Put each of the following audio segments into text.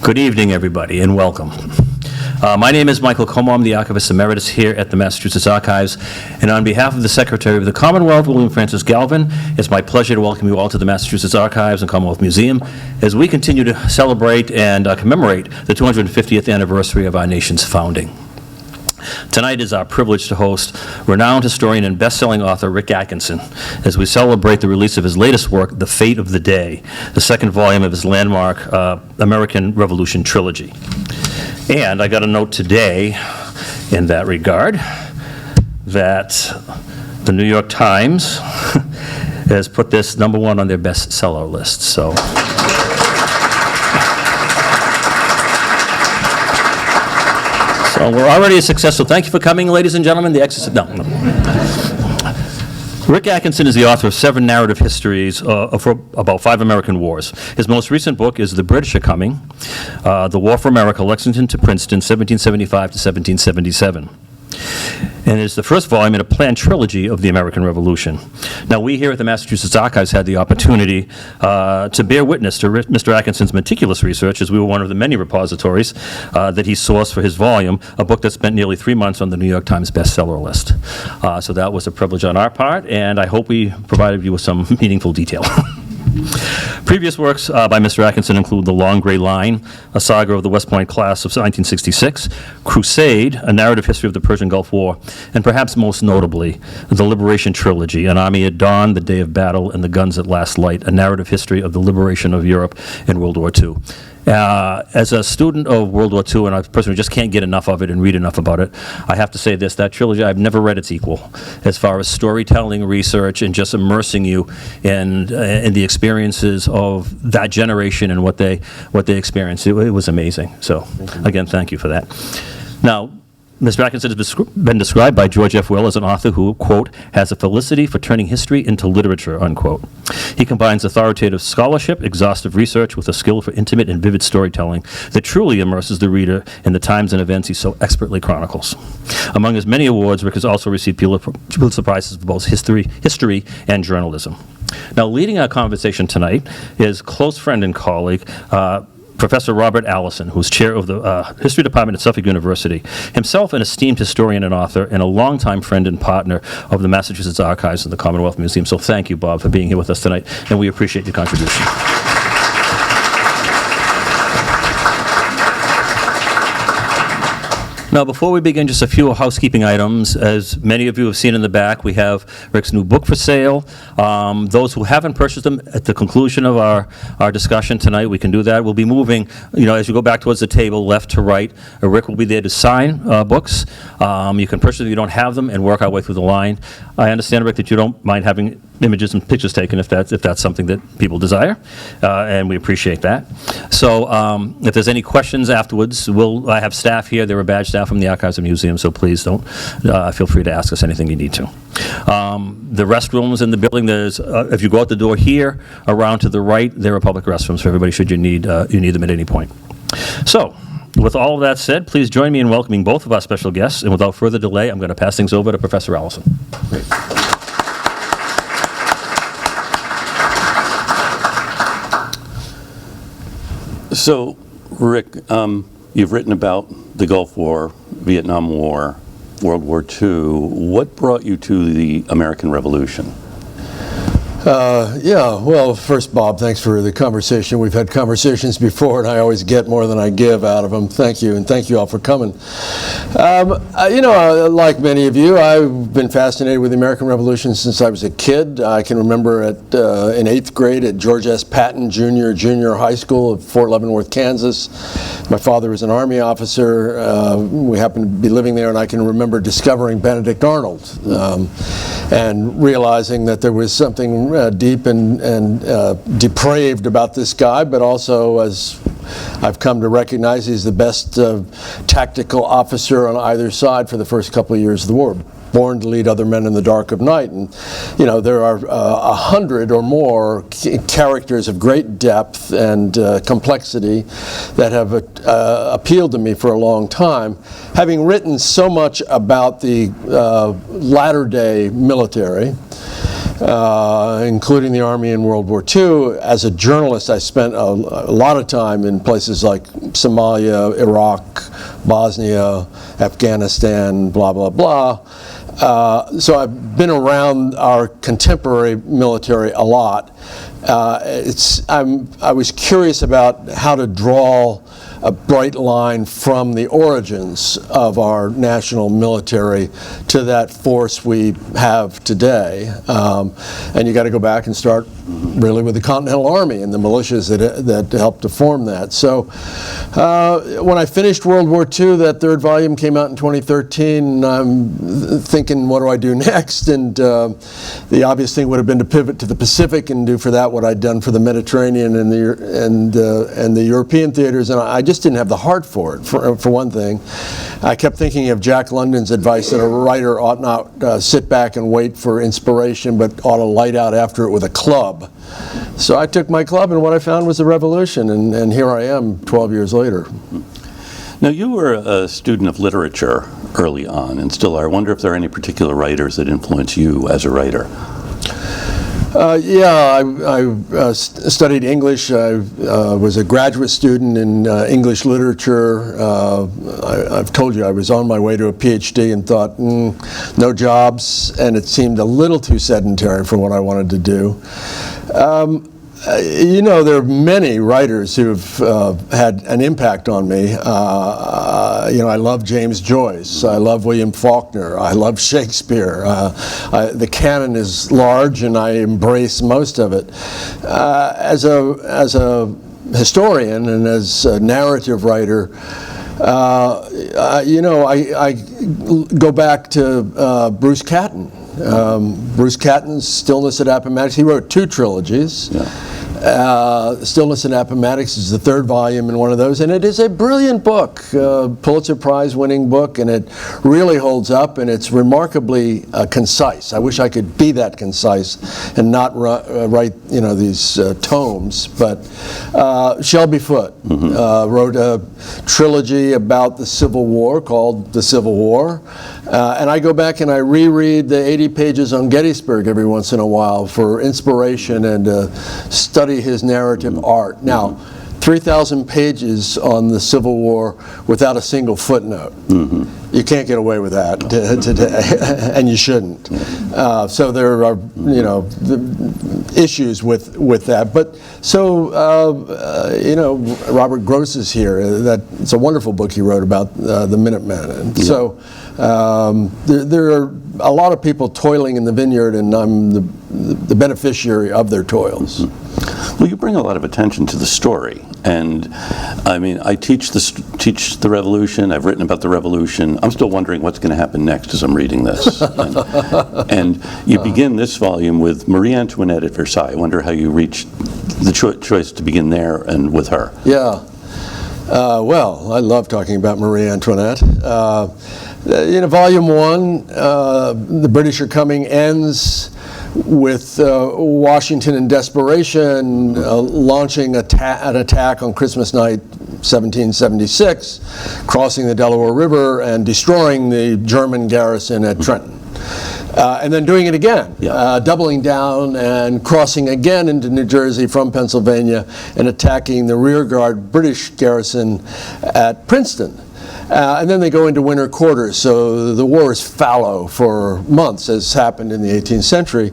Good evening, everybody, and welcome. My name is Michael Como. I'm the Archivist Emeritus here at the Massachusetts Archives, and on behalf of the Secretary of the Commonwealth, William Francis Galvin, it's my pleasure to welcome you all to the Massachusetts Archives and Commonwealth Museum as we continue to celebrate and commemorate the 250th anniversary of our nation's founding. Tonight is our privilege to host renowned historian and best-selling author Rick Atkinson as we celebrate the release of his latest work, The Fate of the Day, the second volume of his landmark American Revolution trilogy. And I got a note today in that regard that the New York Times has put this #1 on their bestseller list. So we're already a success, so thank you for coming, ladies and gentlemen. No. Rick Atkinson is the author of 7 narrative histories for about 5 American wars. His most recent book is The British Are Coming, The War for America, Lexington to Princeton, 1775 to 1777. And it's the first volume in a planned trilogy of the American Revolution. Now, we here at the Massachusetts Archives had the opportunity to bear witness to Mr. Atkinson's meticulous research, as we were one of the many repositories that he sourced for his volume, a book that spent nearly 3 months on the New York Times bestseller list. So that was a privilege on our part, and I hope we provided you with some meaningful detail. Previous works by Mr. Atkinson include The Long Gray Line, a saga of the West Point class of 1966, Crusade, a narrative history of the Persian Gulf War, and perhaps most notably, The Liberation Trilogy, An Army at Dawn, The Day of Battle, and The Guns at Last Light, a narrative history of the liberation of Europe in World War II. As a student of World War II, and a person who just can't get enough of it and read enough about it, I have to say this, that trilogy, I've never read its equal as far as storytelling, research, and just immersing you in the experiences of that generation and what they experienced. It was amazing. So, again, thank you for that. Now, Mr. Atkinson has been described by George F. Will as an author who, quote, has a felicity for turning history into literature, unquote. He combines authoritative scholarship, exhaustive research, with a skill for intimate and vivid storytelling that truly immerses the reader in the times and events he so expertly chronicles. Among his many awards, Rick has also received Pulitzer Prizes for both history and journalism. Now, leading our conversation tonight is close friend and colleague, Professor Robert Allison, who's chair of the History Department at Suffolk University, himself an esteemed historian and author, and a longtime friend and partner of the Massachusetts Archives and the Commonwealth Museum. So thank you, Bob, for being here with us tonight, and we appreciate your contribution. Now, before we begin, just a few housekeeping items. As many of you have seen in the back, we have Rick's new book for sale. Those who haven't purchased them, at the conclusion of our discussion tonight, we can do that. We'll be moving, as you go back towards the table, left to right. Rick will be there to sign books. You can purchase them if you don't have them and work our way through the line. I understand, Rick, that you don't mind having images and pictures taken if that's something that people desire, and we appreciate that. So if there's any questions afterwards, I have staff here. There are badge staff from the Archives and Museum, so please don't feel free to ask us anything you need to. The restrooms in the building, if you go out the door here, around to the right, there are public restrooms for everybody should you need them at any point. So, with all of that said, please join me in welcoming both of our special guests, and without further delay, I'm going to pass things over to Professor Allison. Great. So, Rick, you've written about the Gulf War, Vietnam War, World War II. What brought you to the American Revolution? Well, first, Bob, thanks for the conversation. We've had conversations before, and I always get more than I give out of them. Thank you, and thank you all for coming. Like many of you, I've been fascinated with the American Revolution since I was a kid. I can remember in 8th grade at George S. Patton Junior High School of Fort Leavenworth, Kansas. My father was an Army officer. We happened to be living there, and I can remember discovering Benedict Arnold and realizing that there was something deep and depraved about this guy, but also, as I've come to recognize, he's the best tactical officer on either side for the first couple of years of the war, born to lead other men in the dark of night. And there are 100 or more characters of great depth and complexity that have appealed to me for a long time. Having written so much about the latter-day military, including the Army in World War II. As a journalist, I spent a lot of time in places like Somalia, Iraq, Bosnia, Afghanistan, blah, blah, blah. So I've been around our contemporary military a lot. I was curious about how to draw a bright line from the origins of our national military to that force we have today. And you got to go back and start really with the Continental Army and the militias that helped to form that. So when I finished World War II, that third volume came out in 2013, and I'm thinking, what do I do next? And the obvious thing would have been to pivot to the Pacific and do for that what I'd done for the Mediterranean and the European theaters, and I just didn't have the heart for it, for one thing. I kept thinking of Jack London's advice that a writer ought not sit back and wait for inspiration, but ought to light out after it with a club. So I took my club, and what I found was the revolution, and here I am 12 years later. Now, you were a student of literature early on, and still are. I wonder if there are any particular writers that influence you as a writer. Yeah, I studied English. I was a graduate student in English literature. I've told you I was on my way to a PhD and thought, no jobs, and it seemed a little too sedentary for what I wanted to do. You know, there are many writers who've had an impact on me. You know, I love James Joyce. I love William Faulkner. I love Shakespeare. The canon is large, and I embrace most of it. As a historian and as a narrative writer, you know, I go back to Bruce Catton. Bruce Catton's Stillness at Appomattox. He wrote 2 trilogies. Yeah. Stillness and Appomattox is the 3rd volume in one of those, and it is a brilliant book, Pulitzer Prize winning book, and it really holds up, and it's remarkably concise. I wish I could be that concise and not write, you know, these tomes, but Shelby Foote wrote a trilogy about the Civil War called The Civil War, and I go back and I reread the 80 pages on Gettysburg every once in a while for inspiration and study his narrative art. Now, 3,000 pages on the Civil War without a single footnote. You can't get away with that today, and you shouldn't. So there are, you know, issues with that. But so, you know, Robert Gross is here. It's a wonderful book he wrote about the Minutemen. And so there are a lot of people toiling in the vineyard, and I'm the beneficiary of their toils. Well, you bring a lot of attention to the story, and I mean, I teach the Revolution. I've written about the Revolution. I'm still wondering what's going to happen next as I'm reading this. And you begin this volume with Marie Antoinette at Versailles. I wonder how you reached the choice to begin there and with her. Yeah. Well, I love talking about Marie Antoinette. In Volume 1, The British Are Coming ends with Washington in desperation launching an attack on Christmas night 1776, crossing the Delaware River and destroying the German garrison at Trenton. And then doing it again, doubling down and crossing again into New Jersey from Pennsylvania and attacking the rearguard British garrison at Princeton. And then they go into winter quarters, so the war is fallow for months, as happened in the 18th century.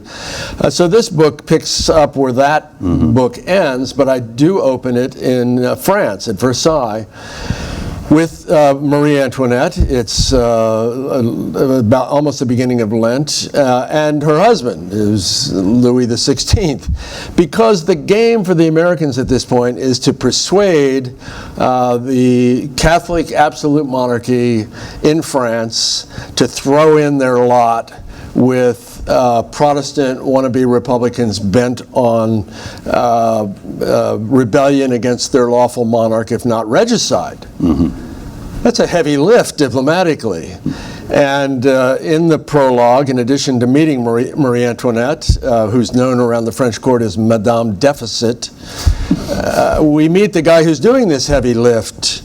So this book picks up where that book ends, but I do open it in France, at Versailles, with Marie Antoinette. It's about almost the beginning of Lent, and her husband is Louis XVI, because the game for the Americans at this point is to persuade the Catholic absolute monarchy in France to throw in their lot with Protestant wannabe Republicans bent on rebellion against their lawful monarch, if not regicide. That's a heavy lift diplomatically. And in the prologue, in addition to meeting Marie Antoinette, who's known around the French court as Madame Deficit, we meet the guy who's doing this heavy lift.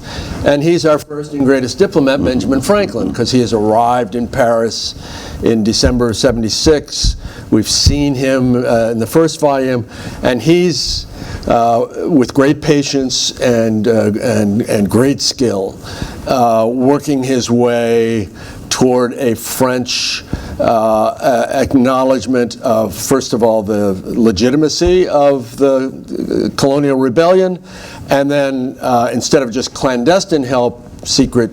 And he's our first and greatest diplomat, Benjamin Franklin, because he has arrived in Paris in December of '76. We've seen him in the first volume, and he's, with great patience and great skill, working his way toward a French acknowledgement of, first of all, the legitimacy of the colonial rebellion, and then instead of just clandestine help, secret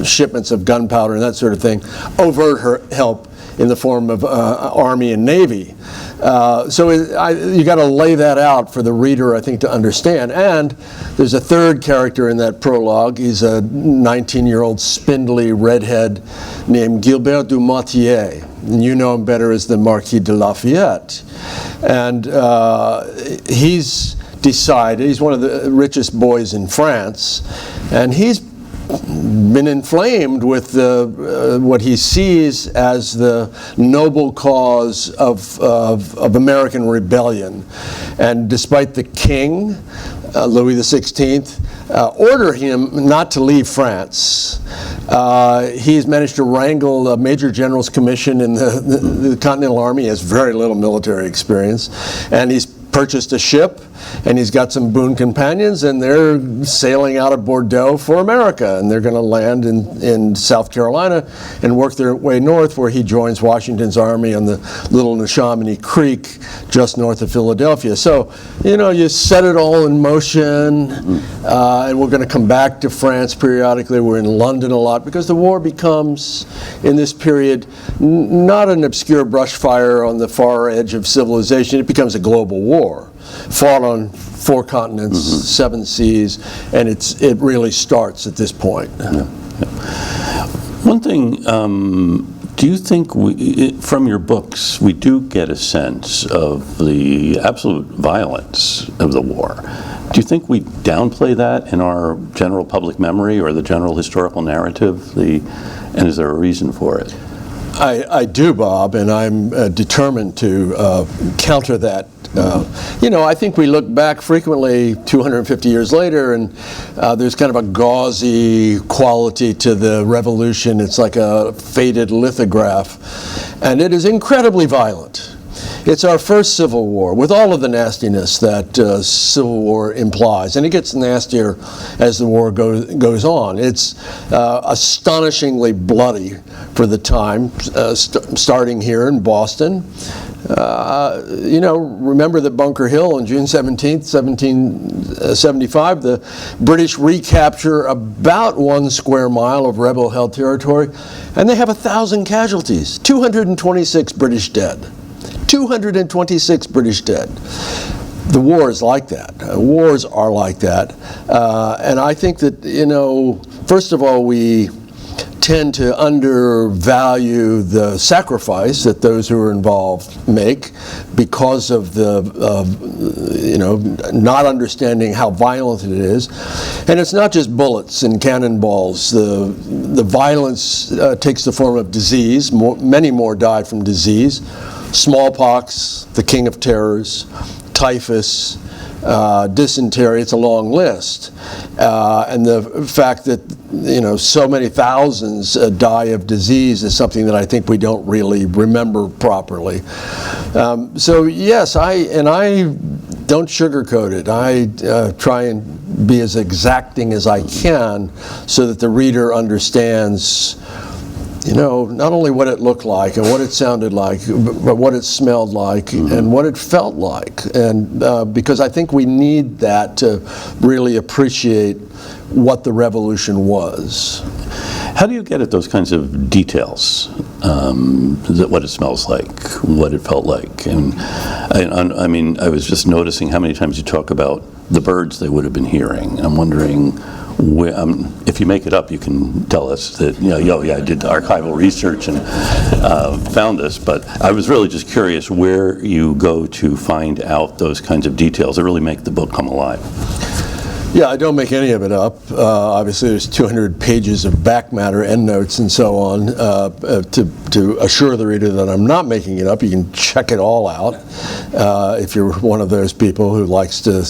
shipments of gunpowder and that sort of thing, overt help in the form of Army and Navy. You got to lay that out for the reader, I think, to understand. And there's a third character in that prologue. He's a 19-year-old spindly redhead named Gilbert du Motier. And you know him better as the Marquis de Lafayette. And he's decided, he's one of the richest boys in France, and he's been inflamed with what he sees as the noble cause of American rebellion. And despite the king, Louis XVI, order him not to leave France, he's managed to wrangle a major general's commission in the Continental Army. He has very little military experience, and he's purchased a ship, and he's got some boon companions, and they're sailing out of Bordeaux for America, and they're going to land in South Carolina and work their way north, where he joins Washington's army on the Little Neshaminy Creek just north of Philadelphia. So, you set it all in motion, and we're going to come back to France periodically. We're in London a lot, because the war becomes, in this period, not an obscure brush fire on the far edge of civilization. It becomes a global war, fought on 4 continents, 7 seas, and it really starts at this point. Yeah. One thing, do you think from your books we do get a sense of the absolute violence of the war? Do you think we downplay that in our general public memory or the general historical narrative? And is there a reason for it? I do, Bob, and I'm determined to counter that. I think we look back frequently 250 years later, and there's kind of a gauzy quality to the revolution. It's like a faded lithograph, and it is incredibly violent. It's our first civil war, with all of the nastiness that civil war implies, and it gets nastier as the war goes on. It's astonishingly bloody for the time, starting here in Boston. Remember that Bunker Hill on June 17th, 1775, the British recapture about 1 square mile of rebel-held territory, and they have 1,000 casualties, 226 British dead. 226 British dead. The war is like that. Wars are like that. And I think that, first of all, we tend to undervalue the sacrifice that those who are involved make because of not understanding how violent it is. And it's not just bullets and cannonballs. The violence takes the form of disease. Many more died from disease. Smallpox, the king of terrors, typhus, dysentery, it's a long list. And the fact that, so many thousands die of disease is something that I think we don't really remember properly. So yes, I don't sugarcoat it. I try and be as exacting as I can so that the reader understands not only what it looked like and what it sounded like, but what it smelled like and what it felt like. And because I think we need that to really appreciate what the revolution was. How do you get at those kinds of details? What it smells like, what it felt like? And I was just noticing how many times you talk about the birds they would have been hearing. I'm wondering, if you make it up, you can tell us that, I did archival research and found this, but I was really just curious where you go to find out those kinds of details that really make the book come alive. Yeah, I don't make any of it up. Obviously, there's 200 pages of back matter, endnotes, and so on to assure the reader that I'm not making it up. You can check it all out if you're one of those people who likes to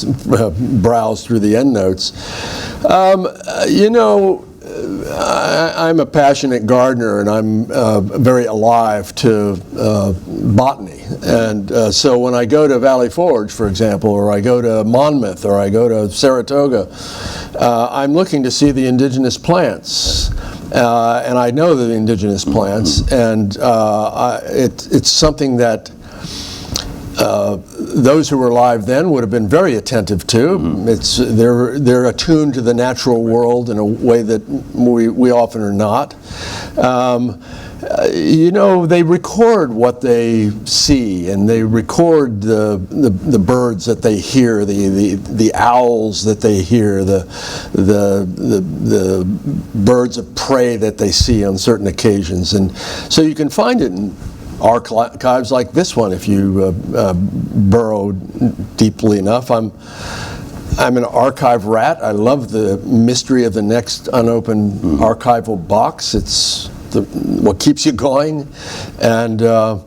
browse through the endnotes. I'm a passionate gardener, and I'm very alive to botany. And so when I go to Valley Forge, for example, or I go to Monmouth, or I go to Saratoga, I'm looking to see the indigenous plants. And I know the indigenous plants, and it's something that those who were alive then would have been very attentive to. They're attuned to the natural world in a way that we often are not. They record what they see, and they record the birds that they hear, the owls that they hear, the birds of prey that they see on certain occasions, and so you can find it in archives like this one if you burrow deeply enough. I'm an archive rat. I love the mystery of the next unopened archival box. It's what keeps you going, and I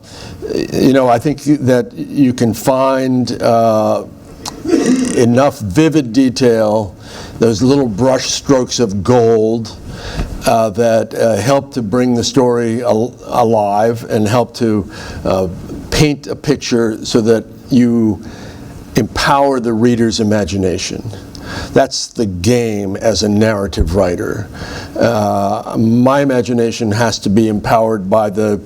think that you can find enough vivid detail, those little brush strokes of gold that help to bring the story alive and help to paint a picture so that you empower the reader's imagination. That's the game as a narrative writer. My imagination has to be empowered by the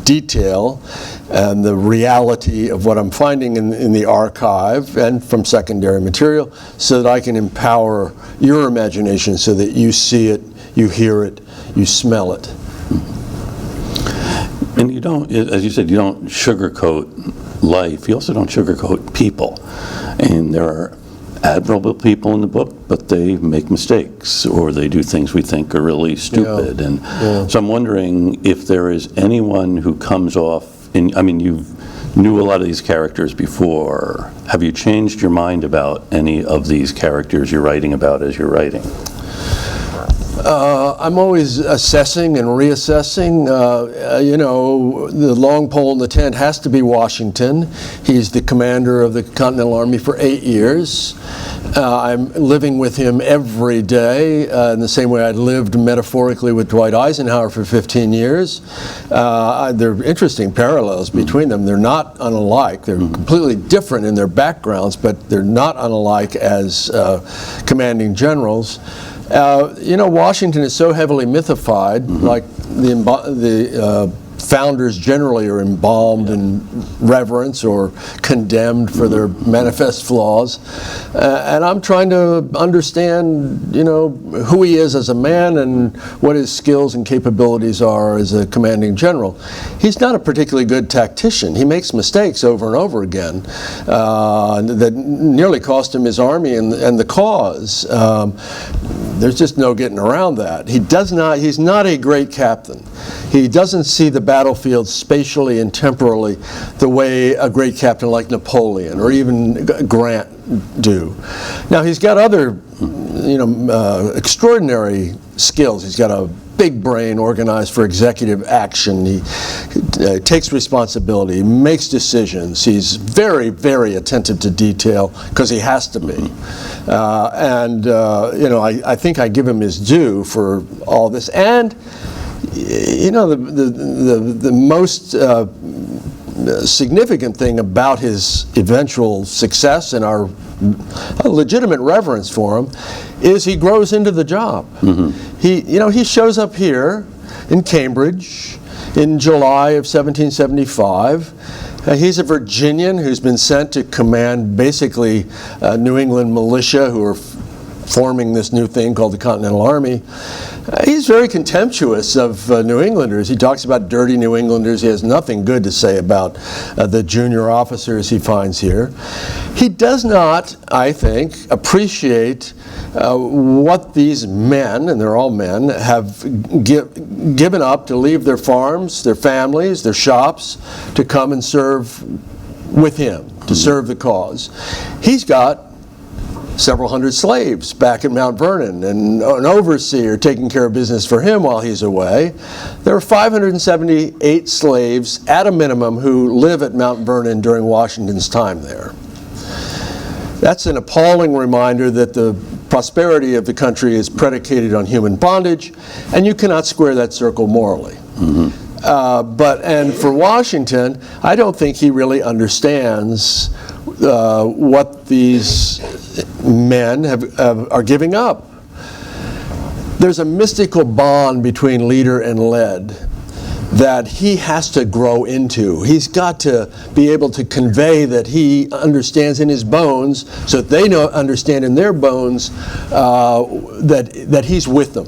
detail and the reality of what I'm finding in the archive and from secondary material, so that I can empower your imagination so that you see it, you hear it, you smell it. And you don't, as you said, you don't sugarcoat life. You also don't sugarcoat people. And there are admirable people in the book, but they make mistakes, or they do things we think are really stupid. So I'm wondering if there is anyone who comes off, you knew a lot of these characters before. Have you changed your mind about any of these characters you're writing about as you're writing? I'm always assessing and reassessing. The long pole in the tent has to be Washington. He's the commander of the Continental Army for 8 years. I'm living with him every day in the same way I lived metaphorically with Dwight Eisenhower for 15 years. There are interesting parallels between them. They're not unalike. They're completely different in their backgrounds, but they're not unalike as commanding generals. Washington is so heavily mythified, like the founders generally are embalmed in reverence or condemned for their manifest flaws. And I'm trying to understand, who he is as a man and what his skills and capabilities are as a commanding general. He's not a particularly good tactician. He makes mistakes over and over again that nearly cost him his army and the cause. There's just no getting around that. He's not a great captain. He doesn't see the battlefield spatially and temporally the way a great captain like Napoleon or even Grant do. Now, he's got other, extraordinary skills. He's got a big brain organized for executive action. He takes responsibility, he makes decisions. He's very, very attentive to detail because he has to be. I think I give him his due for all this. And the most significant thing about his eventual success and our legitimate reverence for him is he grows into the job. He shows up here in Cambridge in July of 1775. He's a Virginian who's been sent to command basically New England militia who are forming this new thing called the Continental Army. He's very contemptuous of New Englanders. He talks about dirty New Englanders. He has nothing good to say about the junior officers he finds here. He does not, I think, appreciate what these men, and they're all men, have given up to leave their farms, their families, their shops, to come and serve with him, to serve the cause. He's got several hundred slaves back at Mount Vernon, and an overseer taking care of business for him while he's away. There are 578 slaves at a minimum who live at Mount Vernon during Washington's time there. That's an appalling reminder that the prosperity of the country is predicated on human bondage, and you cannot square that circle morally. And for Washington, I don't think he really understands what these men are giving up. There's a mystical bond between leader and led that he has to grow into. He's got to be able to convey that he understands in his bones, so that they understand in their bones that he's with them.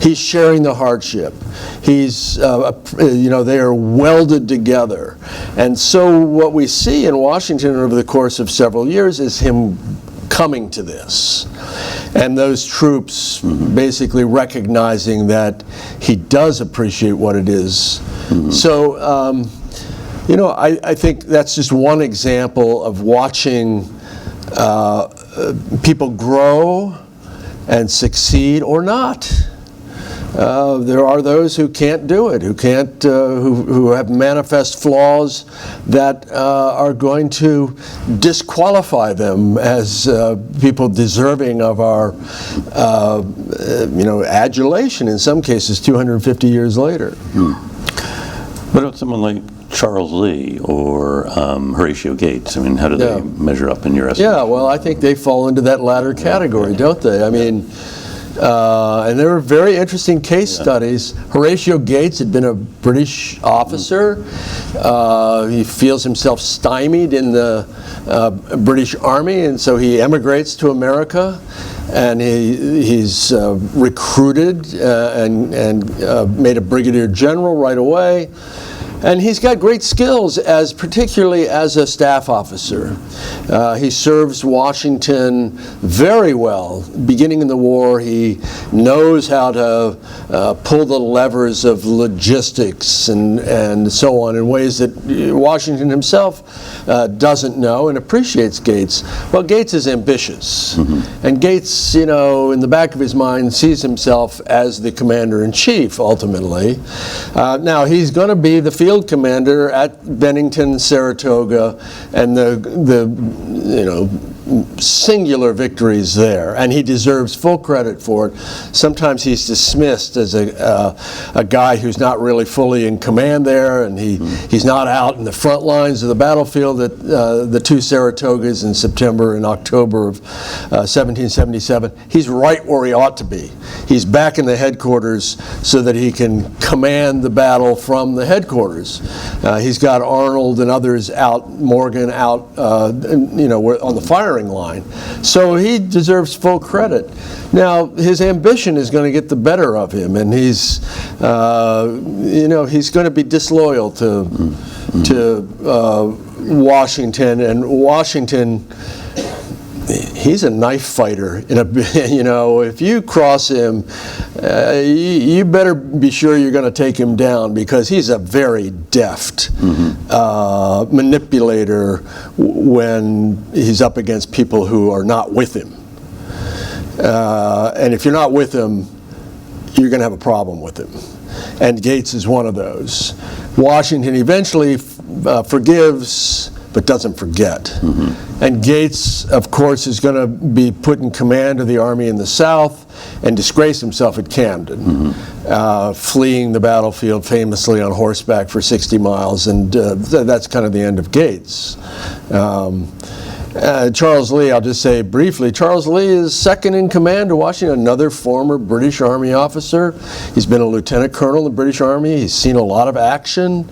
He's sharing the hardship. He's, they are welded together. And so what we see in Washington over the course of several years is him coming to this. And those troops basically recognizing that he does appreciate what it is. So, I think that's just one example of watching people grow and succeed or not. There are those who can't do it, who have manifest flaws that are going to disqualify them as people deserving of our, adulation in some cases 250 years later. What about someone like Charles Lee or Horatio Gates? I mean, how do they measure up in your estimation? Yeah, well, I think they fall into that latter category, don't they? I mean, and there were very interesting case studies. Horatio Gates had been a British officer. He feels himself stymied in the British Army, and so he emigrates to America. And he's recruited and made a brigadier general right away. And he's got great skills, particularly as a staff officer. He serves Washington very well. Beginning in the war, he knows how to pull the levers of logistics and so on in ways that Washington himself doesn't know and appreciates Gates. Well, Gates is ambitious. And Gates, in the back of his mind, sees himself as the commander-in-chief, ultimately. Now, he's going to be the field commander at Bennington, Saratoga, and the singular victories there, and he deserves full credit for it. Sometimes he's dismissed as a guy who's not really fully in command there, and he's not out in the front lines of the battlefield at the two Saratogas in September and October of 1777. He's right where he ought to be. He's back in the headquarters so that he can command the battle from the headquarters. He's got Arnold and others out, Morgan out, on the firing line. So he deserves full credit. Now, his ambition is going to get the better of him, and he's going to be disloyal to Washington, and Washington, he's a knife fighter. If you cross him, you better be sure you're going to take him down, because he's a very deft manipulator when he's up against people who are not with him. And if you're not with him, you're going to have a problem with him. And Gates is one of those. Washington eventually forgives, but doesn't forget. And Gates, of course, is going to be put in command of the army in the South and disgrace himself at Camden, fleeing the battlefield famously on horseback for 60 miles, and that's kind of the end of Gates. Charles Lee, I'll just say briefly, Charles Lee is second in command to Washington, another former British Army officer. He's been a lieutenant colonel in the British Army. He's seen a lot of action.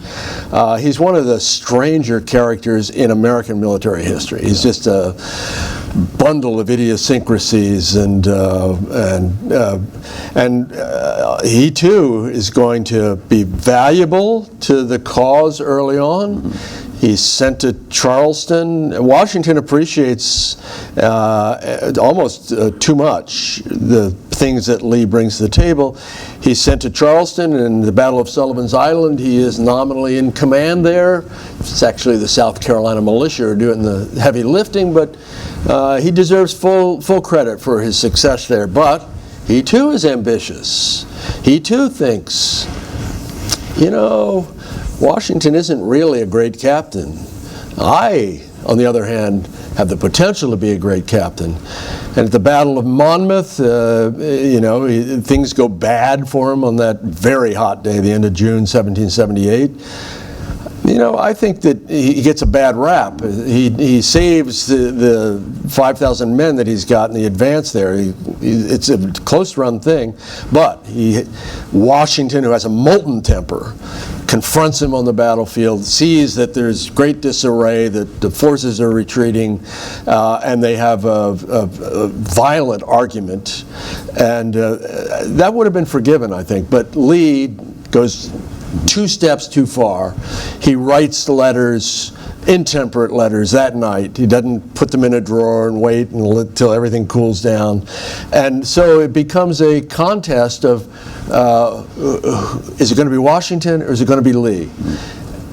He's one of the stranger characters in American military history. He's just a bundle of idiosyncrasies, and he too is going to be valuable to the cause early on. He's sent to Charleston. Washington appreciates almost too much the things that Lee brings to the table. He's sent to Charleston, and in the Battle of Sullivan's Island, he is nominally in command there. It's actually the South Carolina militia are doing the heavy lifting, but He deserves full credit for his success there, but he too is ambitious. He too thinks, Washington isn't really a great captain. I, on the other hand, have the potential to be a great captain. And at the Battle of Monmouth, things go bad for him on that very hot day, the end of June 1778. I think that he gets a bad rap. He saves the 5,000 men that he's got in the advance there. It's a close-run thing, but Washington, who has a molten temper, confronts him on the battlefield, sees that there's great disarray, that the forces are retreating, and they have a violent argument. And that would have been forgiven, I think. But Lee goes 2 steps too far. He writes letters, intemperate letters, that night. He doesn't put them in a drawer and wait until everything cools down. And so it becomes a contest of, is it going to be Washington or is it going to be Lee?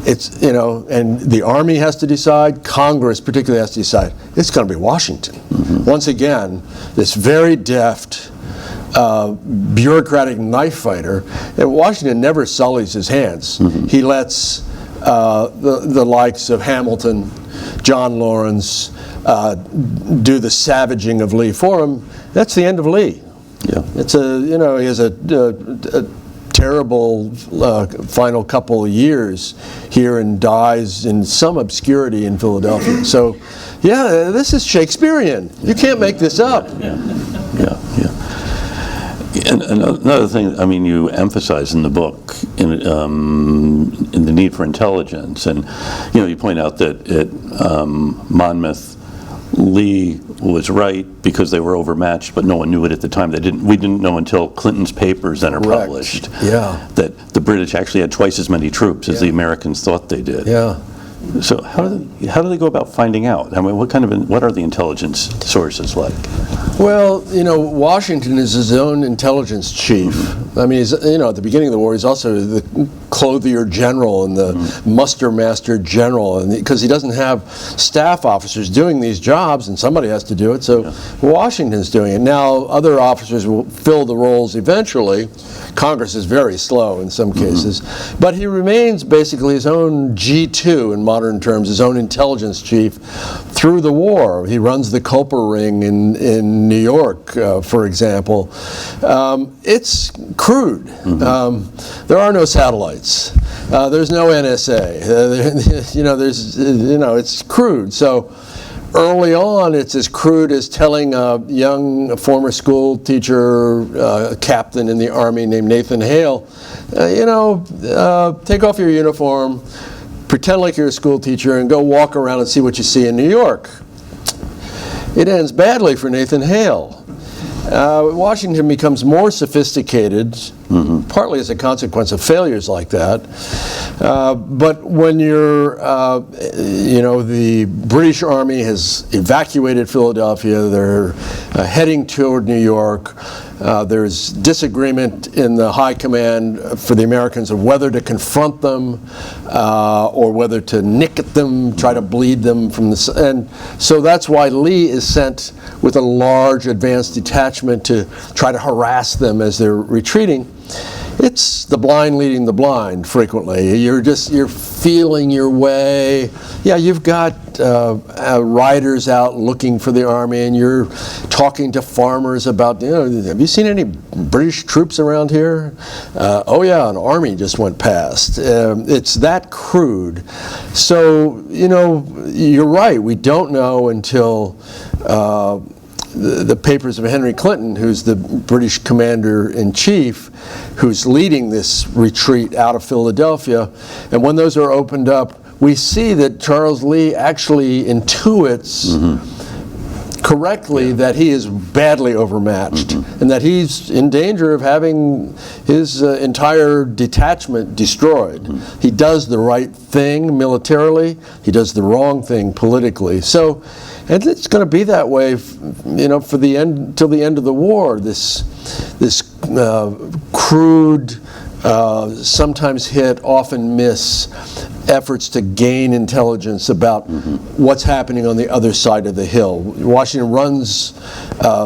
It's, and the Army has to decide, Congress particularly has to decide, it's going to be Washington. Once again, this very deft, bureaucratic knife fighter, and Washington never sullies his hands. He lets the likes of Hamilton, John Lawrence, do the savaging of Lee for him. That's the end of Lee. Yeah. It's he has a terrible final couple of years here and dies in some obscurity in Philadelphia. So, yeah, this is Shakespearean. You can't make this up. Yeah. And another thing, you emphasize in the book in the need for intelligence, and you point out that at Monmouth, Lee was right because they were overmatched, but no one knew it at the time. We didn't know until Clinton's papers then are Correct. published that the British actually had twice as many troops as the Americans thought they did. Yeah. So how do they go about finding out? What are the intelligence sources like? Well, Washington is his own intelligence chief. He's, at the beginning of the war, he's also the clothier general and the muster master general, and because he doesn't have staff officers doing these jobs, and somebody has to do it, so Washington's doing it. Now, other officers will fill the roles eventually. Congress is very slow in some cases, but he remains basically his own G2 in modern terms, his own intelligence chief through the war. He runs the Culper Ring in New York, for example. It's crude. There are no satellites. There's no NSA. It's crude. So early on, it's as crude as telling a young former school teacher, captain in the Army named Nathan Hale, take off your uniform, pretend like you're a school teacher, and go walk around and see what you see in New York. It ends badly for Nathan Hale. Washington becomes more sophisticated, partly as a consequence of failures like that. But when the British Army has evacuated Philadelphia, they're heading toward New York. There's disagreement in the high command for the Americans of whether to confront them or whether to nick at them, try to bleed them from the. And so that's why Lee is sent with a large advanced detachment to try to harass them as they're retreating. It's the blind leading the blind frequently. You're feeling your way. Yeah, you've got riders out looking for the army, and you're talking to farmers about, have you seen any British troops around here? Oh yeah, an army just went past. It's that crude. So, you're right. We don't know until the papers of Henry Clinton, who's the British commander-in-chief, who's leading this retreat out of Philadelphia. And when those are opened up, we see that Charles Lee actually intuits correctly that he is badly overmatched and that he's in danger of having his entire detachment destroyed. He does the right thing militarily, he does the wrong thing politically. So, and it's going to be that way, for the end till the end of the war. This crude, sometimes hit, often miss, efforts to gain intelligence about what's happening on the other side of the hill. Washington runs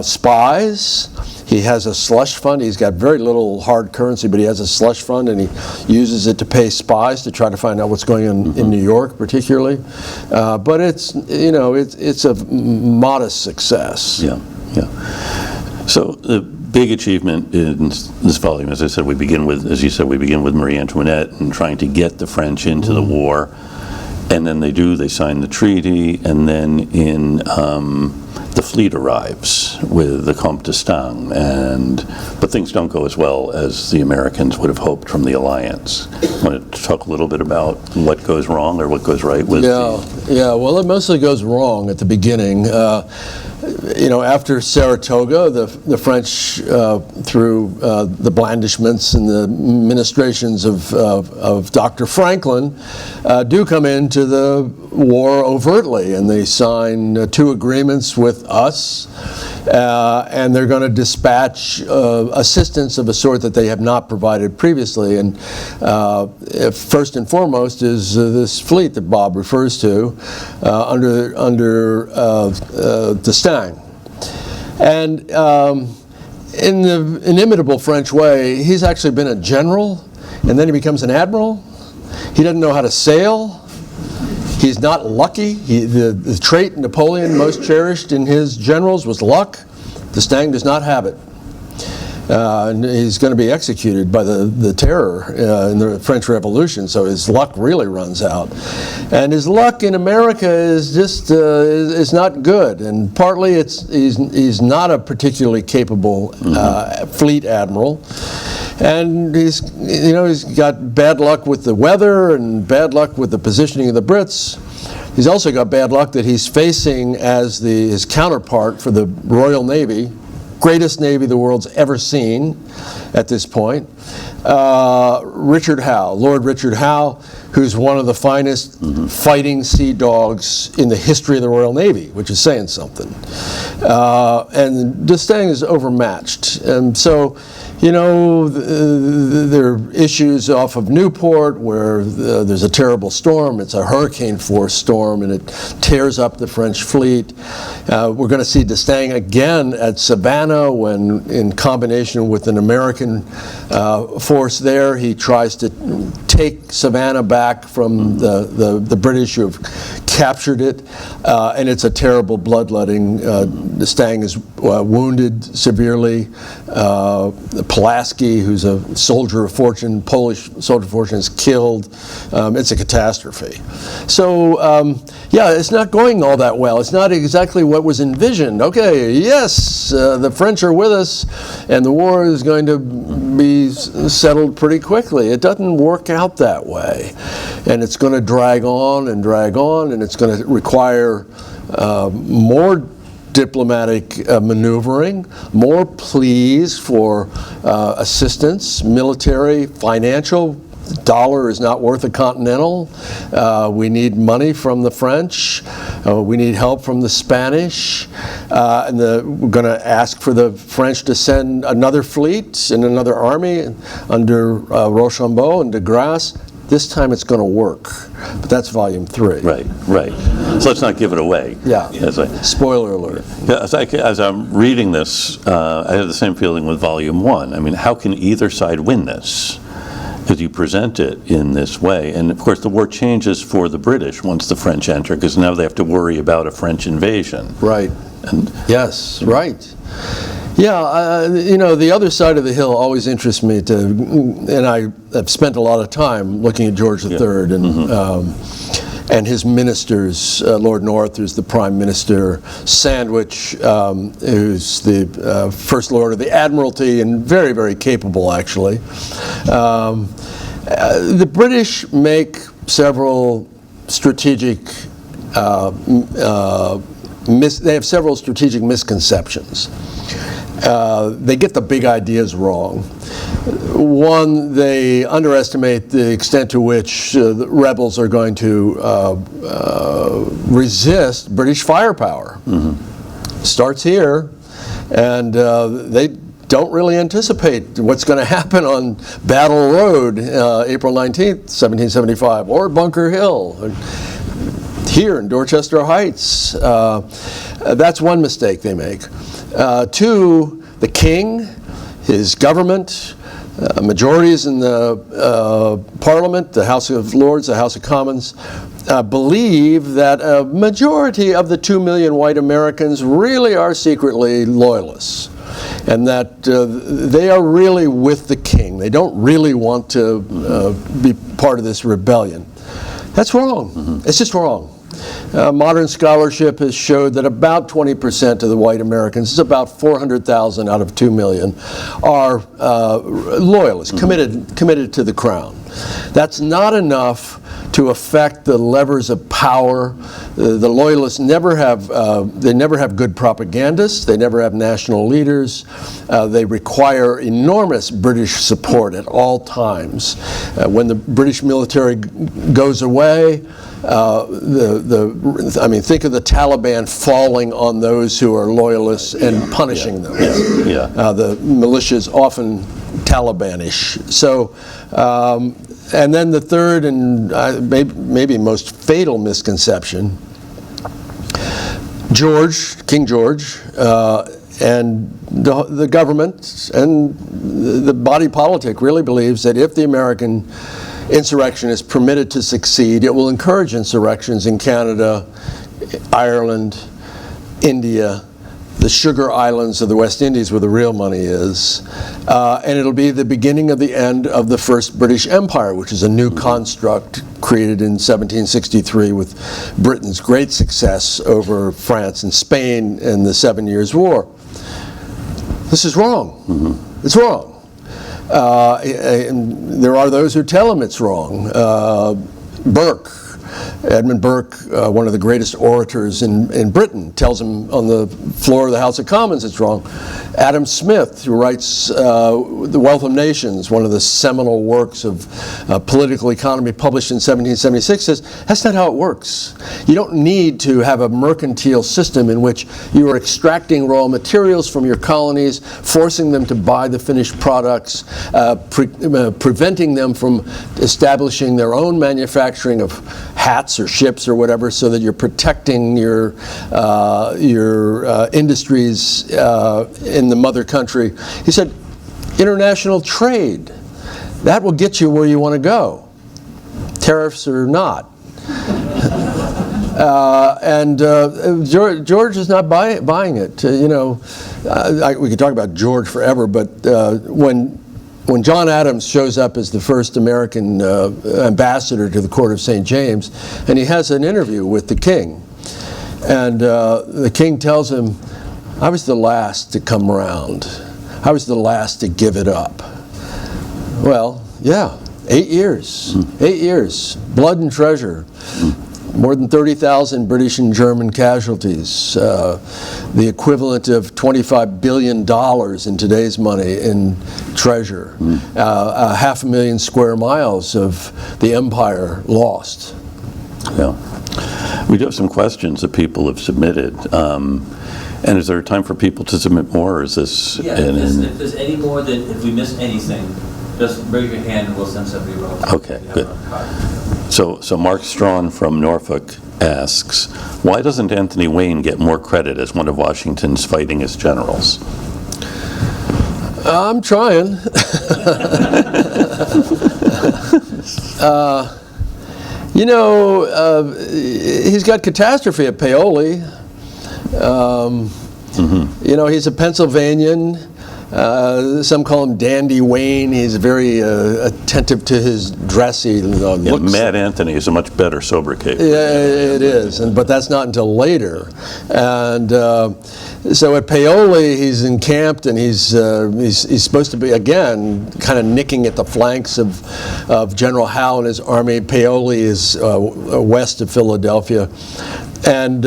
spies. He has a slush fund. He's got very little hard currency, but he has a slush fund, and he uses it to pay spies to try to find out what's going on in New York, particularly. But it's it's a modest success. Yeah, yeah. So the big achievement in this volume, as I said, as you said, we begin with Marie Antoinette and trying to get the French into the war, and then they sign the treaty, and then the fleet arrives with the Comte d'Estaing, but things don't go as well as the Americans would have hoped from the alliance. Want to talk a little bit about what goes wrong or what goes right with Well, it mostly goes wrong at the beginning. After Saratoga, the French, through the blandishments and the ministrations of Dr. Franklin, do come into the war overtly, and they sign 2 agreements with us, and they're going to dispatch assistance of a sort that they have not provided previously. And first and foremost is this fleet that Bob refers to under d'Estaing. And in the inimitable French way, he's actually been a general, and then he becomes an admiral. He doesn't know how to sail. He's not lucky. The trait Napoleon most cherished in his generals was luck. D'Estaing does not have it. And he's going to be executed by the terror in the French Revolution, so his luck really runs out. And his luck in America is just is not good, and partly he's not a particularly capable fleet admiral, and he's got bad luck with the weather and bad luck with the positioning of the Brits. He's also got bad luck that he's facing as his counterpart for the Royal Navy, greatest navy the world's ever seen at this point, Richard Howe, Lord Richard Howe, who's one of the finest fighting sea dogs in the history of the Royal Navy, which is saying something. And d'Estaing is overmatched. And so, there are issues off of Newport where there's a terrible storm. It's a hurricane-force storm, and it tears up the French fleet. We're going to see d'Estaing again at Savannah when, in combination with an American force there, he tries to take Savannah back from the British who have captured it, and it's a terrible bloodletting. D'Estaing is wounded severely. Pulaski, who's a soldier of fortune, Polish soldier of fortune, is killed. It's a catastrophe. So, it's not going all that well. It's not exactly what was envisioned. Okay, yes, the French are with us, and the war is going to be settled pretty quickly. It doesn't work out that way. And it's going to drag on, and it's going to require more diplomatic maneuvering, more pleas for assistance, military, financial. The dollar is not worth a continental. We need money from the French. We need help from the Spanish. And we're going to ask for the French to send another fleet and another army under Rochambeau and de Grasse. This time it's going to work, but that's volume 3. Right. So let's not give it away. Yeah. Spoiler alert. Yeah, as I'm reading this, I have the same feeling with volume 1. I mean, how can either side win this? Because you present it in this way. And of course, the war changes for the British once the French enter, because now they have to worry about a French invasion. Right. Yes, right. Yeah, the other side of the hill always interests me and I have spent a lot of time looking at George III and his ministers, Lord North, who's the Prime Minister, Sandwich, who's the First Lord of the Admiralty, and very, very capable, actually. The British make several strategic they have several strategic misconceptions. They get the big ideas wrong. One, they underestimate the extent to which the rebels are going to resist British firepower. Starts here, and they don't really anticipate what's going to happen on Battle Road, April 19th, 1775, or Bunker Hill, or here in Dorchester Heights. That's one mistake they make. Two, the king, his government, majorities in the Parliament, the House of Lords, the House of Commons, believe that a majority of the 2 million white Americans really are secretly loyalists, and that they are really with the king. They don't really want to be part of this rebellion. That's wrong. Mm-hmm. It's just wrong. Modern scholarship has showed that about 20% of the white Americans, it's about 400,000 out of 2 million, are loyalists, committed to the crown. That's not enough to affect the levers of power. The loyalists never have good propagandists. They never have national leaders. They require enormous British support at all times. When the British military goes away, think of the Taliban falling on those who are loyalists and punishing them. The militias often Talibanish. So, and then the third and maybe most fatal misconception: King George, and the government and the body politic really believes that if the American insurrection is permitted to succeed, it will encourage insurrections in Canada, Ireland, India, the Sugar Islands of the West Indies, where the real money is, and it'll be the beginning of the end of the First British Empire, which is a new construct created in 1763 with Britain's great success over France and Spain in the 7 Years' War. This is wrong. Mm-hmm. It's wrong. And there are those who tell him it's wrong. Edmund Burke, one of the greatest orators in Britain, tells him on the floor of the House of Commons it's wrong. Adam Smith, who writes The Wealth of Nations, one of the seminal works of political economy published in 1776, says that's not how it works. You don't need to have a mercantile system in which you are extracting raw materials from your colonies, forcing them to buy the finished products, preventing them from establishing their own manufacturing of hats or ships or whatever, so that you're protecting your industries in the mother country. He said, international trade, that will get you where you want to go, tariffs or not. George is not buying it. We could talk about George forever, but when John Adams shows up as the first American ambassador to the court of St. James, and he has an interview with the king, and the king tells him, I was the last to come around. I was the last to give it up. Well, yeah, 8 years. 8 years, blood and treasure. More than 30,000 British and German casualties, the equivalent of $25 billion in today's money in treasure, 500,000 square miles of the empire lost. Yeah. We do have some questions that people have submitted. And is there time for people to submit more, or is this? Yeah, if there's any more, if we miss anything, just raise your hand and we'll send somebody around. Okay, good. So Mark Strawn from Norfolk asks, why doesn't Anthony Wayne get more credit as one of Washington's fightingest generals? I'm trying. He's got catastrophe at Paoli. He's a Pennsylvanian. Some call him Dandy Wayne. He's very attentive to his dress. He looks. Mad Anthony is a much better sobriquet. Yeah, it is, but that's not until later. And so at Paoli, he's encamped, and he's supposed to be again kind of nicking at the flanks of General Howe and his army. Paoli is west of Philadelphia, and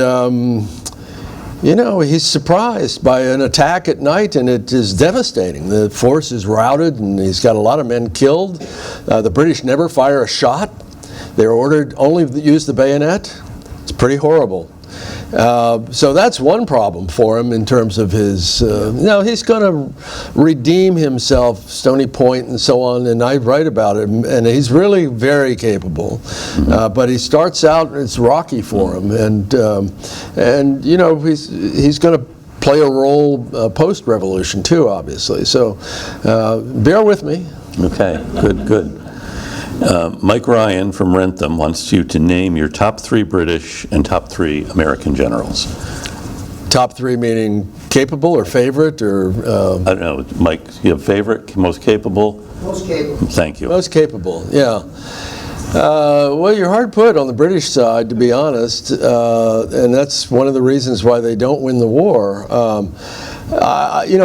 he's surprised by an attack at night, and it is devastating. The force is routed, and he's got a lot of men killed. The British never fire a shot. They're ordered only to use the bayonet. It's pretty horrible. So that's one problem for him in terms of his, he's going to redeem himself, Stony Point and so on, and I write about him, and he's really very capable. But he starts out, it's rocky for him, and he's going to play a role post-revolution too, obviously. So bear with me. Okay, good. Mike Ryan from Rentham wants you to name your top 3 British and top 3 American generals. Top 3 meaning capable or favorite or? I don't know, Mike, you have favorite, most capable? Most capable. Thank you. Most capable, yeah. Well, you're hard put on the British side, to be honest, and that's one of the reasons why they don't win the war.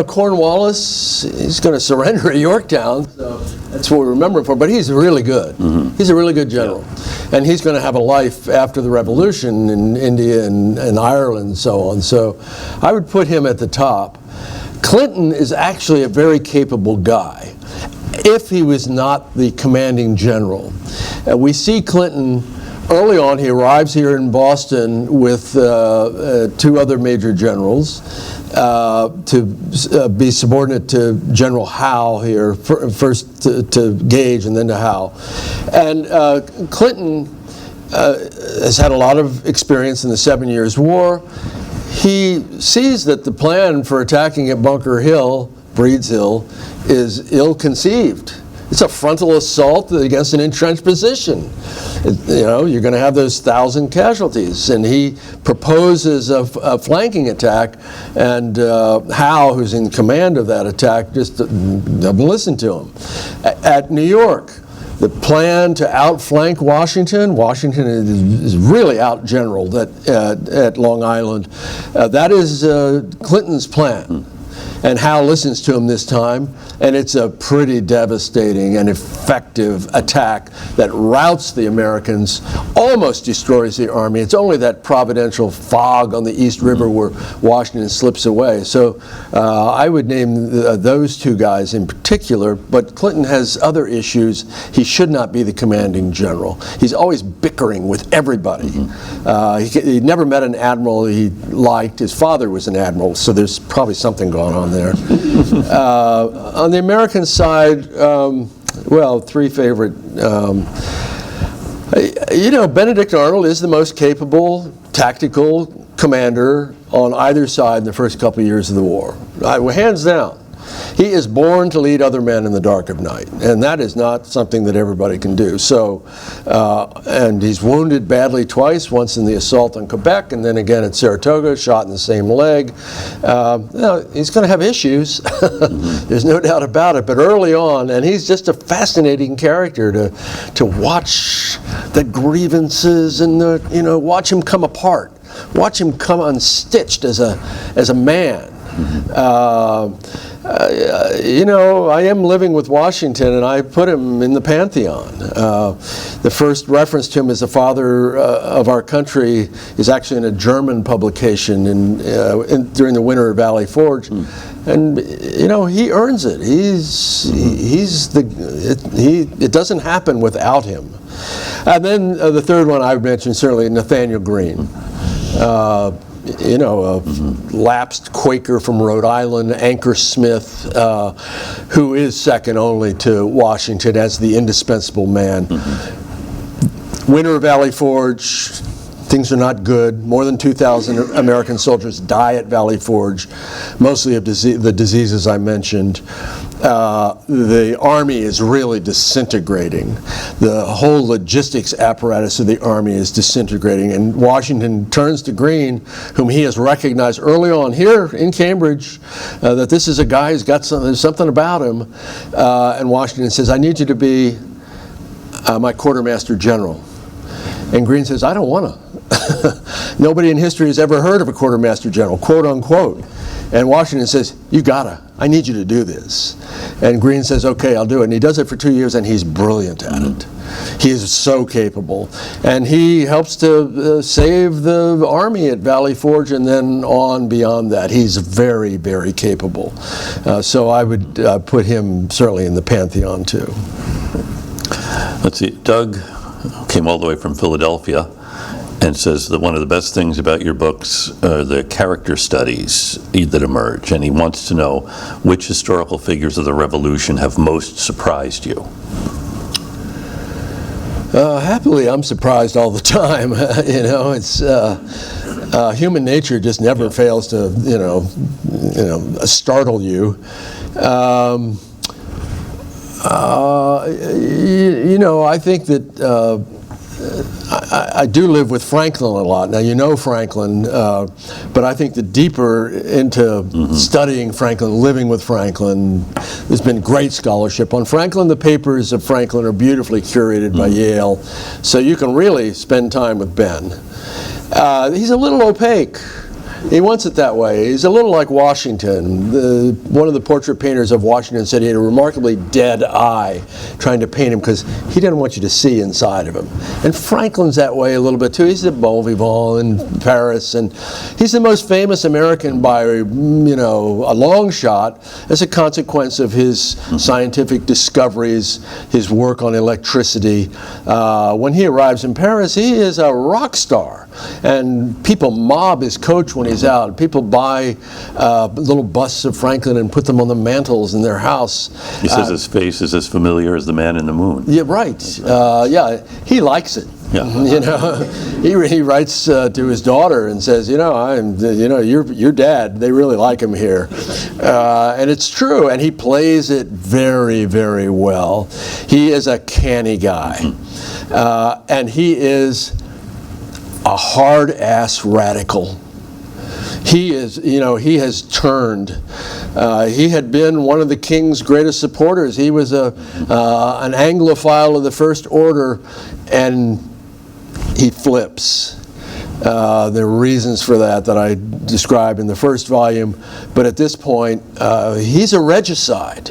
Cornwallis, he's going to surrender at Yorktown, so that's what we remember him for, but he's really good. He's a really good general. And he's going to have a life after the revolution in India and Ireland and so on. So I would put him at the top. Clinton is actually a very capable guy, if he was not the commanding general. We see Clinton early on. He arrives here in Boston with 2 other major generals to be subordinate to General Howe here, first to Gage and then to Howe. And Clinton has had a lot of experience in the 7 Years' War. He sees that the plan for attacking at Bunker Hill, Breed's Hill, is ill-conceived. It's a frontal assault against an entrenched position. You're going to have those 1,000 casualties. And he proposes a flanking attack, and Howe, who's in command of that attack, just doesn't listen to him. At New York, the plan to outflank Washington is really out-generaled at Long Island. That is Clinton's plan. And Howe listens to him this time, and it's a pretty devastating and effective attack that routs the Americans, almost destroys the army. It's only that providential fog on the East River where Washington slips away. So I would name those 2 guys in particular, but Clinton has other issues. He should not be the commanding general. He's always bickering with everybody. He never met an admiral he liked. His father was an admiral, so there's probably something going on there. On the American side, 3 favorite. Benedict Arnold is the most capable tactical commander on either side in the first couple of years of the war. Hands down. He is born to lead other men in the dark of night, and that is not something that everybody can do. So, and he's wounded badly twice, once in the assault on Quebec, and then again at Saratoga, shot in the same leg. He's going to have issues. There's no doubt about it. But early on, and he's just a fascinating character to watch the grievances and watch him come apart, watch him come unstitched as a man. I am living with Washington, and I put him in the pantheon. The first reference to him as the father of our country is actually in a German publication during the winter at Valley Forge, and he earns it. It doesn't happen without him. And then the third one I would mention, certainly Nathaniel Greene. Lapsed Quaker from Rhode Island, Anchor Smith, who is second only to Washington as the indispensable man. Winter of Valley Forge, things are not good. More than 2,000 American soldiers die at Valley Forge, mostly of the diseases I mentioned. The army is really disintegrating. The whole logistics apparatus of the army is disintegrating, and Washington turns to Greene, whom he has recognized early on here in Cambridge, that this is a guy who's got there's something about him, and Washington says, I need you to be my quartermaster general. And Greene says, I don't want to. Nobody in history has ever heard of a quartermaster general, quote unquote. And Washington says, you gotta, I need you to do this. And Greene says, okay, I'll do it. And he does it for 2 years, and he's brilliant at it. He is so capable. And he helps to save the army at Valley Forge, and then on beyond that. He's very, very capable. So I would put him certainly in the pantheon too. Let's see, Doug came all the way from Philadelphia and says that one of the best things about your books are the character studies that emerge, and he wants to know which historical figures of the Revolution have most surprised you. Happily, I'm surprised all the time. It's human nature just never fails to, startle you. I think that I do live with Franklin a lot. Now, you know Franklin, but I think the deeper into studying Franklin, living with Franklin, there's been great scholarship on Franklin. The papers of Franklin are beautifully curated by Yale, so you can really spend time with Ben. He's a little opaque. He wants it that way. He's a little like Washington. One of the portrait painters of Washington said he had a remarkably dead eye trying to paint him because he didn't want you to see inside of him. And Franklin's that way a little bit too. He's at Bon Vivant in Paris, and he's the most famous American by, a long shot as a consequence of his scientific discoveries, his work on electricity. When he arrives in Paris, he is a rock star, and people mob his coach when he's out. People buy little busts of Franklin and put them on the mantels in their house. He says his face is as familiar as the man in the moon. Yeah, right. He likes it. Yeah. He writes to his daughter and says, your dad. They really like him here, and it's true. And he plays it very, very well. He is a canny guy, and he is a hard-ass radical. He is, he has turned. He had been one of the king's greatest supporters. He was an Anglophile of the First Order, and he flips. There are reasons for that I describe in the first volume, but at this point, he's a regicide.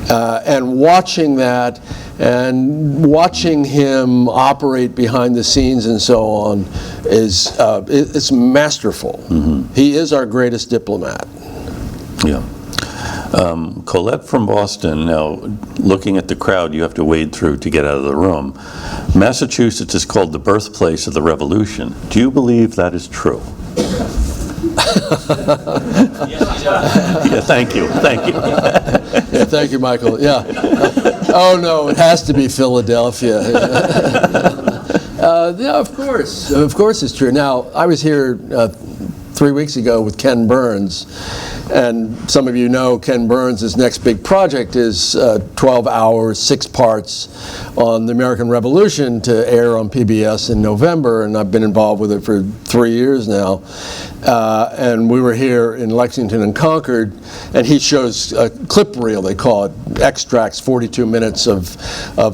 And watching that, and watching him operate behind the scenes and so on it's masterful. He is our greatest diplomat. Yeah. Colette from Boston, now looking at the crowd you have to wade through to get out of the room. Massachusetts is called the birthplace of the Revolution. Do you believe that is true? Yeah, thank you. Yeah, thank you, Michael. Yeah. Oh no, it has to be Philadelphia. Yeah, of course it's true. Now, I was here 3 weeks ago with Ken Burns, and some of you know Ken Burns' next big project is 12 hours, 6 parts on the American Revolution to air on PBS in November, and I've been involved with it for 3 years now. And we were here in Lexington and Concord, and he shows a clip reel, they call it, extracts, 42 minutes of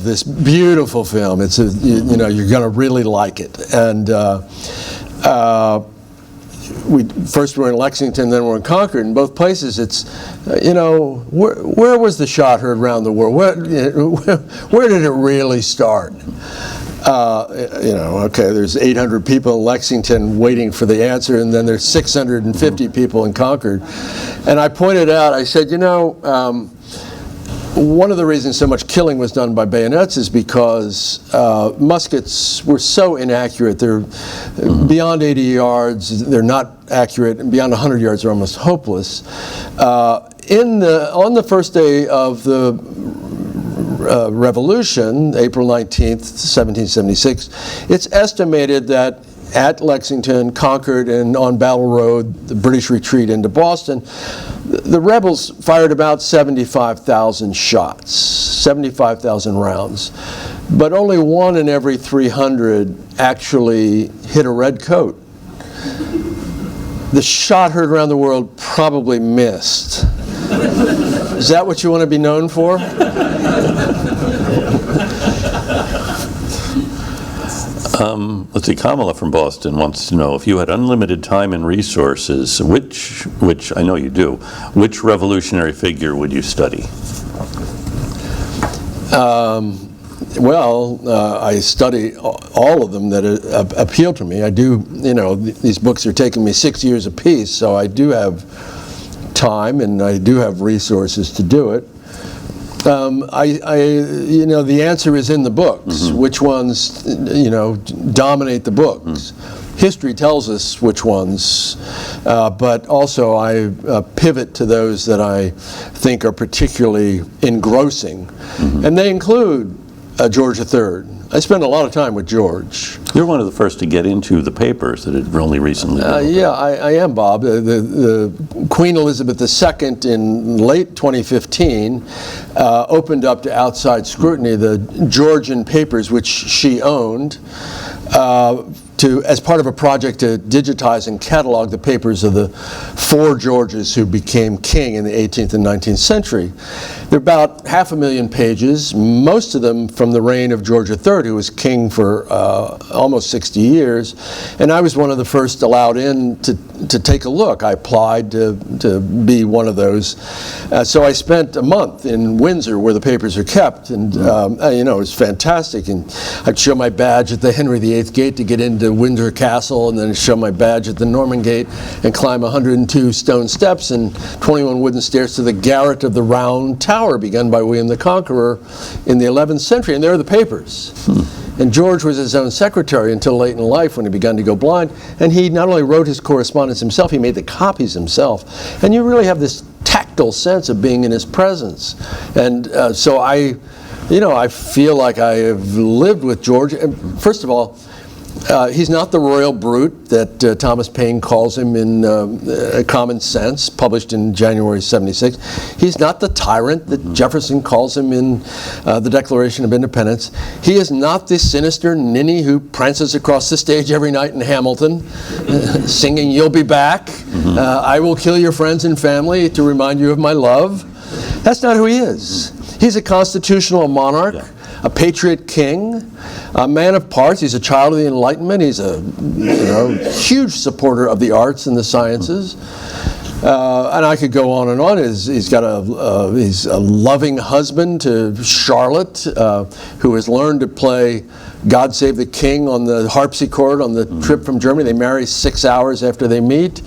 this beautiful film. It's you're going to really like it. And we first were in Lexington, then we're in Concord. In both places, it's where was the shot heard around the world? Where did it really start? There's 800 people in Lexington waiting for the answer, and then there's 650 people in Concord. And I pointed out, I said, one of the reasons so much killing was done by bayonets is because muskets were so inaccurate. They're beyond 80 yards, they're not accurate, and beyond 100 yards are almost hopeless. On the first day of the Revolution, April 19th, 1776, it's estimated that at Lexington, Concord, and on Battle Road, the British retreat into Boston, the rebels fired about 75,000 shots, 75,000 rounds, but only 1 in every 300 actually hit a redcoat. The shot heard around the world probably missed. Is that what you want to be known for? Let's see, Kamala from Boston wants to know, if you had unlimited time and resources, which I know you do, which revolutionary figure would you study? I study all of them that appeal to me. I do, these books are taking me 6 years apiece, so I do have time and I do have resources to do it. The answer is in the books. Which ones, dominate the books. History tells us which ones, but also I pivot to those that I think are particularly engrossing, and they include George III. I spent a lot of time with George. You're one of the first to get into the papers that had only recently been Yeah, I am, Bob. The Queen Elizabeth II in late 2015 opened up to outside scrutiny the Georgian papers, which she owned, as part of a project to digitize and catalog the papers of the 4 Georges who became king in the 18th and 19th century. They're about 500,000 pages, most of them from the reign of George III, who was king for almost 60 years. And I was one of the first allowed in to take a look. I applied to be one of those. So I spent a month in Windsor, where the papers are kept, and it was fantastic. And I'd show my badge at the Henry VIII Gate to get into Windsor Castle, and then show my badge at the Norman Gate and climb 102 stone steps and 21 wooden stairs to the garret of the Round Tower, begun by William the Conqueror in the 11th century. And there are the papers. And George was his own secretary until late in life, when he began to go blind. And he not only wrote his correspondence himself, he made the copies himself. And you really have this tactile sense of being in his presence. And so I feel like I have lived with George. And first of all, he's not the royal brute that Thomas Paine calls him in Common Sense, published in January '76. He's not the tyrant that Jefferson calls him in the Declaration of Independence. He is not the sinister ninny who prances across the stage every night in Hamilton, singing "You'll be back, I will kill your friends and family to remind you of my love." That's not who he is. He's a constitutional monarch. Yeah. A patriot king, a man of parts. He's a child of the Enlightenment. He's a huge supporter of the arts and the sciences. And I could go on and on. He's a loving husband to Charlotte, who has learned to play God Save the King on the harpsichord on the trip from Germany. They marry 6 hours after they meet.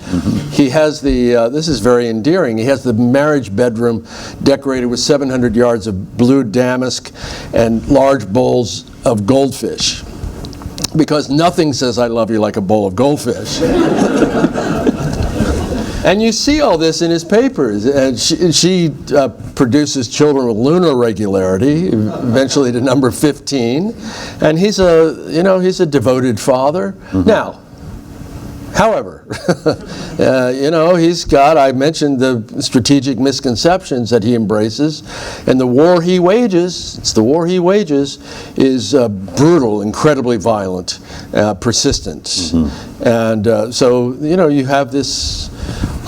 He has this is very endearing, he has the marriage bedroom decorated with 700 yards of blue damask and large bowls of goldfish. Because nothing says I love you like a bowl of goldfish. And you see all this in his papers. And she produces children with lunar regularity, eventually to number 15. And he's a devoted father. Now, however, I mentioned the strategic misconceptions that he embraces, and the war he wages, is brutal, incredibly violent, persistent. And so, you have this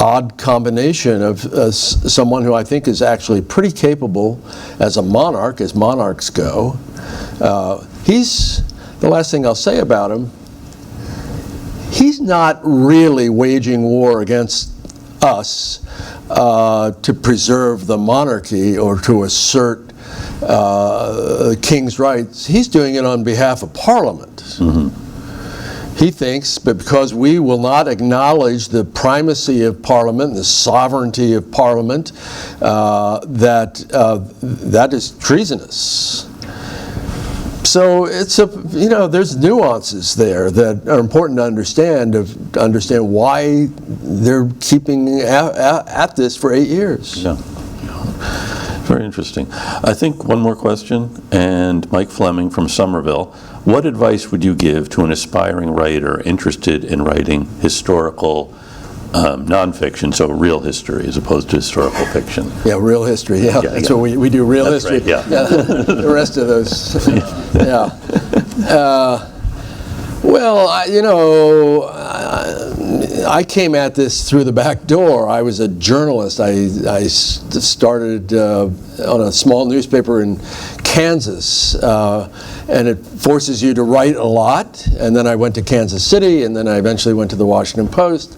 odd combination of someone who I think is actually pretty capable as a monarch, as monarchs go. The last thing I'll say about him, he's not really waging war against us to preserve the monarchy or to assert king's rights. He's doing it on behalf of Parliament. He thinks, but because we will not acknowledge the primacy of Parliament, the sovereignty of Parliament, that is treasonous. So there's nuances there that are important to understand why they're keeping at this for 8 years. Yeah. Very interesting. I think one more question, and Mike Fleming from Somerville. What advice would you give to an aspiring writer interested in writing historical nonfiction, so real history as opposed to historical fiction? Yeah, real history. Yeah, that's what we do. Real that's history. Right, yeah. The rest of those. Yeah. I came at this through the back door. I was a journalist. I started on a small newspaper in Kansas, and it forces you to write a lot. And then I went to Kansas City, and then I eventually went to the Washington Post.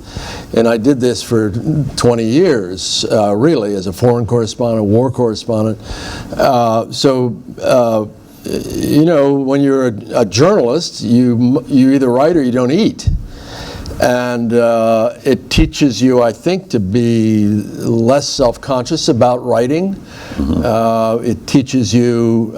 And I did this for 20 years, really, as a foreign correspondent, war correspondent. When you're a journalist, you either write or you don't eat. And it teaches you, I think, to be less self-conscious about writing. It teaches you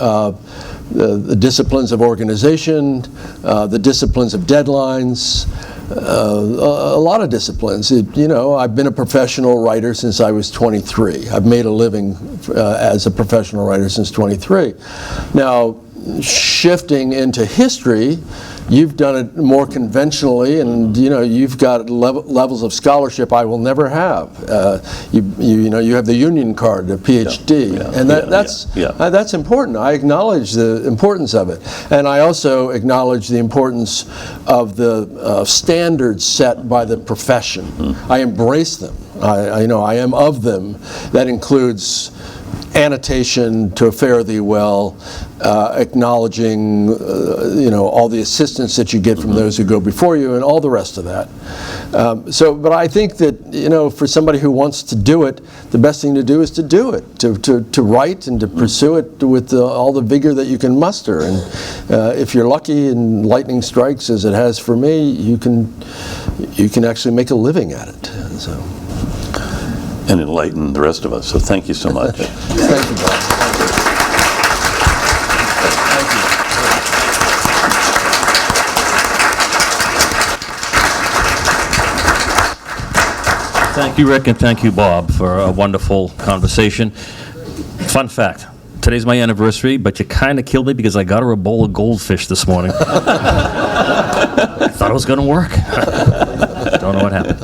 the disciplines of organization, the disciplines of deadlines, a lot of disciplines. I've been a professional writer since I was 23. I've made a living as a professional writer since 23. Now, shifting into history, you've done it more conventionally, and you've got levels of scholarship I will never have. You have the Union card, the PhD, and that's important. I acknowledge the importance of it, and I also acknowledge the importance of the standards set by the profession. I embrace them. I am of them. That includes annotation to fare thee well, acknowledging all the assistance that you get from those who go before you, and all the rest of that. But I think that for somebody who wants to do it, the best thing to do is to do it, to write and to pursue it with all the vigor that you can muster. And if you're lucky and lightning strikes, as it has for me, you can actually make a living at it. And enlighten the rest of us. So thank you so much. Thank you, Bob. Thank you, Rick, and thank you, Bob, for a wonderful conversation. Fun fact, today's my anniversary, but you kind of killed me because I got her a bowl of goldfish this morning. I thought it was going to work. Don't know what happened.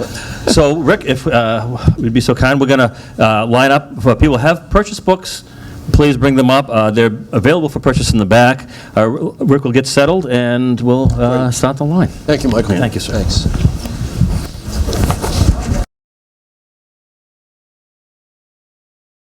So, Rick, if we'd be so kind, we're going to line up for people who have purchased books. Please bring them up. They're available for purchase in the back. Rick will get settled, and we'll start the line. Thank you, Michael. Thank you, sir. Thanks.